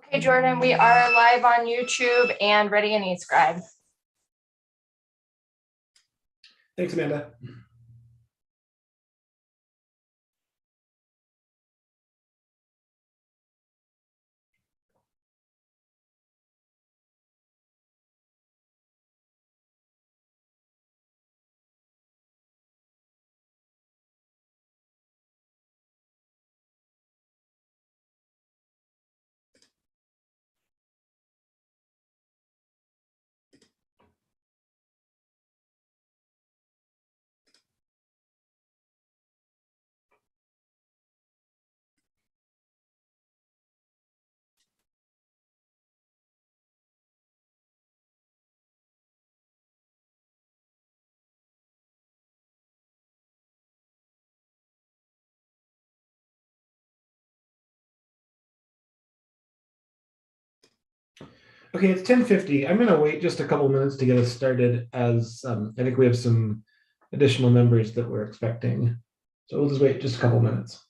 Okay, Jordan, we are live on YouTube and Ready and eScribe. Thanks, Amanda. Okay, it's 10:50. I'm going to wait just a couple minutes to get us started as I think we have some additional members that we're expecting. So we'll just wait just a couple minutes.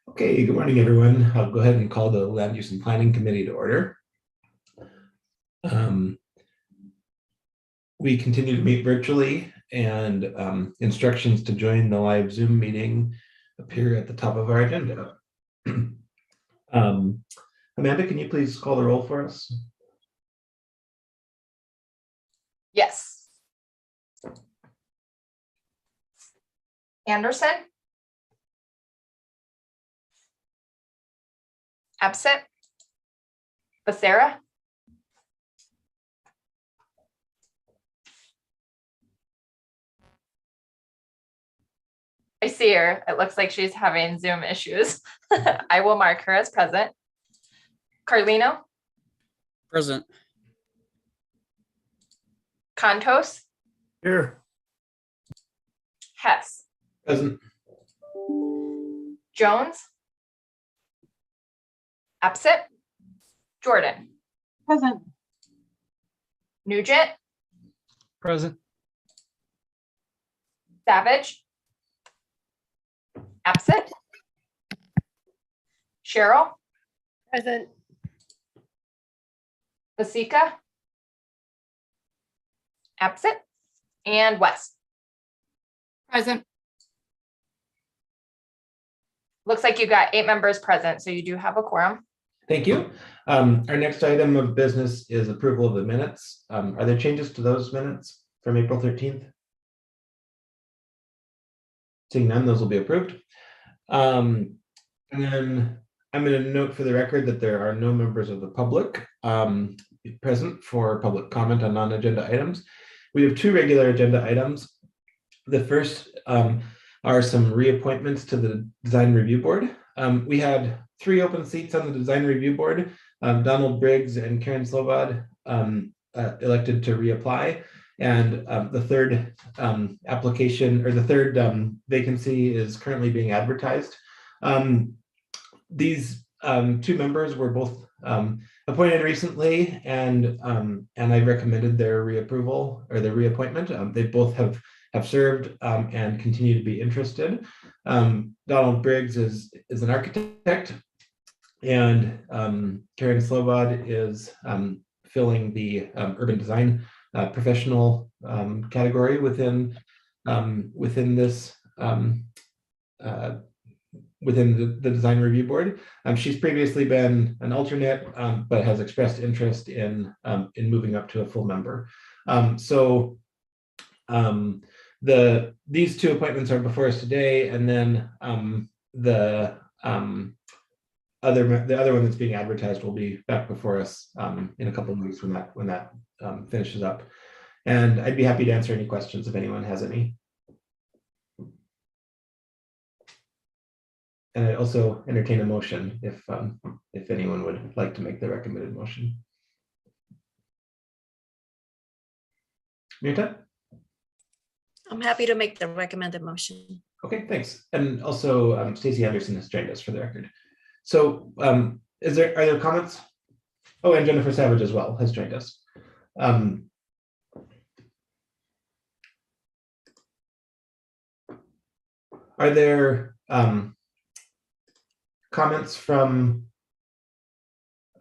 Okay, good morning, everyone. I'll go ahead and call the Land Use and Planning Committee to order. We continue to meet virtually, and instructions to join the live Zoom meeting appear at the top of our agenda. Amanda, can you please call the roll for us? Yes. Anderson? Absent? Becerra? I see her. It looks like she's having Zoom issues. I will mark her as present. Carlino? Present. Contos? Here. Hess? Present. Jones? Absent? Jordan? Present. Nugent? Present. Savage? Absent? Cheryl? Present. Basika? Absent? And West? Present. Looks like you got 8 members present, so you do have a quorum. Thank you. Our next item of business is approval of the minutes. Are there changes to those minutes from April 13th? Seeing none, those will be approved. And then I'm going to note for the record that there are no members of the public present for public comment on non-agenda items. We have 2 regular agenda items. The first are some reappointments to the Design Review Board. We had 3 open seats on the Design Review Board. Donald Briggs and Karen Slovad elected to reapply. And the third application, or the third vacancy, is currently being advertised. These 2 members were both appointed recently, and I recommended their reapproval or their reappointment. They both have served and continue to be interested. Donald Briggs is an architect, and Karen Slovad is filling the urban design professional category within this within the design review board. She's previously been an alternate, but has expressed interest in moving up to a full member. So these two appointments are before us today, and then the other one that's being advertised will be back before us in a couple of weeks when that finishes up. And I'd be happy to answer any questions if anyone has any. And I also entertain a motion if anyone would like to make the recommended motion. Mirta? I'm happy to make the recommended motion. Okay, thanks. And also Stacey Anderson has joined us for the record. So are there comments? Oh, and Jennifer Savage as well has joined us. Are there comments from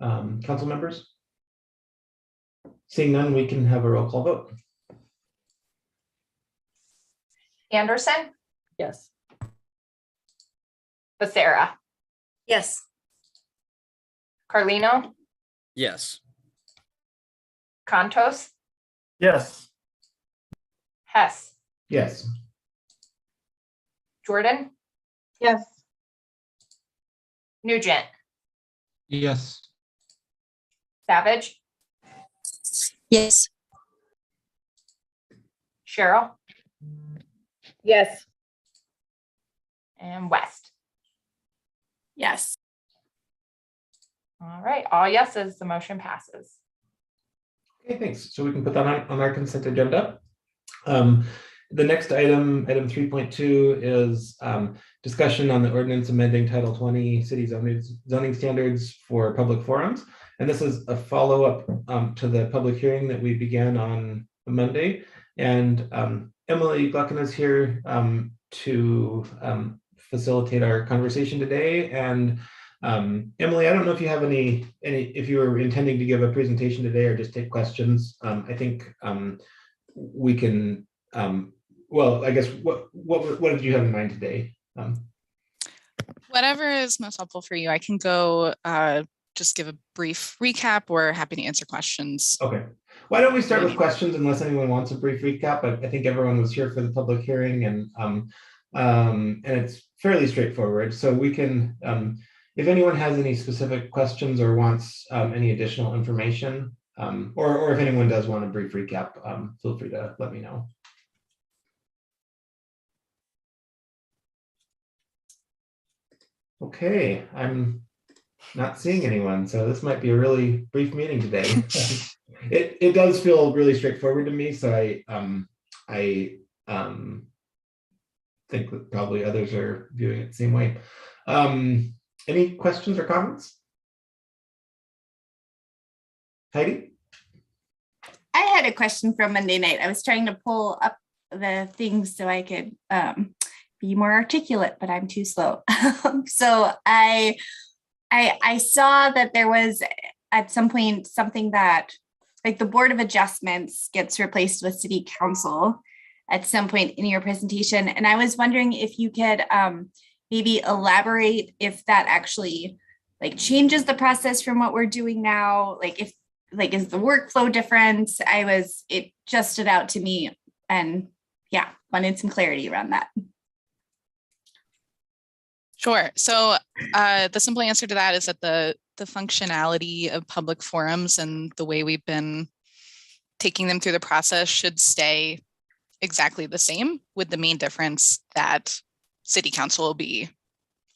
council members? Seeing none, we can have a roll call vote. Anderson, Yes. Becerra, Yes. Carlino, Yes. Contos, Yes. Hess, Yes. Jordan, Yes. Nugent, Yes. Savage, Yes. Cheryl, Yes. and West. Yes. All right, all yeses, the motion passes. Okay, thanks. So we can put that on our consent agenda. The next item 3.2 is discussion on the ordinance amending Title 20 city zoning standards for public forums. And this is a follow-up to the public hearing that we began on Monday. And Emily Gluckin is here to facilitate our conversation today. And Emily, I don't know if you have any if you were intending to give a presentation today or just take questions. I think we can. Well, I guess what did you have in mind today? Whatever is most helpful for you. I can go just give a brief recap. We're happy to answer questions. Okay. Why don't we start with questions unless anyone wants a brief recap? I think everyone was here for the public hearing and it's fairly straightforward. So we can, if anyone has any specific questions or wants any additional information, or if anyone does want a brief recap, feel free to let me know. Okay, I'm not seeing anyone, so this might be a really brief meeting today. It does feel really straightforward to me, so I think that probably others are viewing it the same way. Any questions or comments? Heidi? I had a question from Monday night. I was trying to pull up the things so I could be more articulate, but I'm too slow. So I saw that there was at some point something that like the Board of Adjustments gets replaced with City Council at some point in your presentation. And I was wondering if you could maybe elaborate if that actually like changes the process from what we're doing now. Like if like is the workflow different? It just stood out to me and yeah, wanted some clarity around that. Sure. So the simple answer to that is that the functionality of public forums and the way we've been taking them through the process should stay exactly the same, with the main difference that City Council will be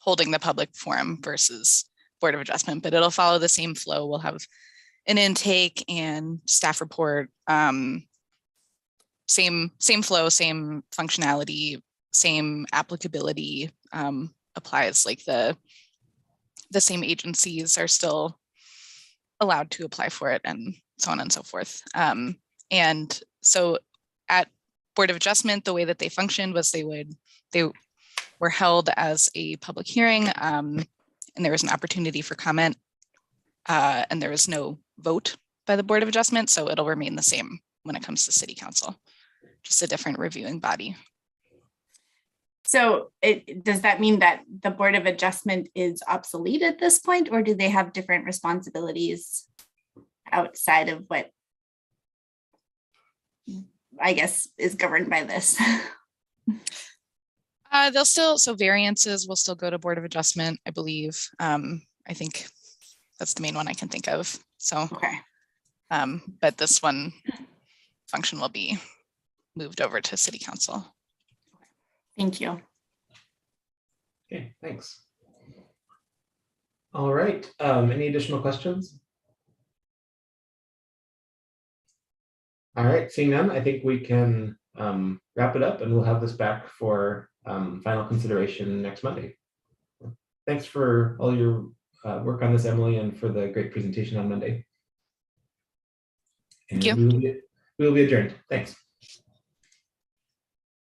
holding the public forum versus Board of Adjustment, but it'll follow the same flow. We'll have an intake and staff report, same flow, same functionality, same applicability applies. Like the same agencies are still allowed to apply for it and so on and so forth. And so at Board of Adjustment, the way that they functioned was they were held as a public hearing and there was an opportunity for comment and there was no vote by the Board of Adjustment. So it'll remain the same when it comes to City Council, just a different reviewing body. So does that mean that the Board of Adjustment is obsolete at this point, or do they have different responsibilities outside of what I guess is governed by this? They'll still, so variances will still go to Board of Adjustment, I believe. I think that's the main one I can think of. So, Okay, but this one function will be moved over to City Council. thank you. Okay, thanks. All right, any additional questions? All right, seeing none, I think we can wrap it up and we'll have this back for final consideration next Monday. Thanks for all your work on this, Emily, and for the great presentation on Monday. And Thank you. we will be adjourned. Thanks.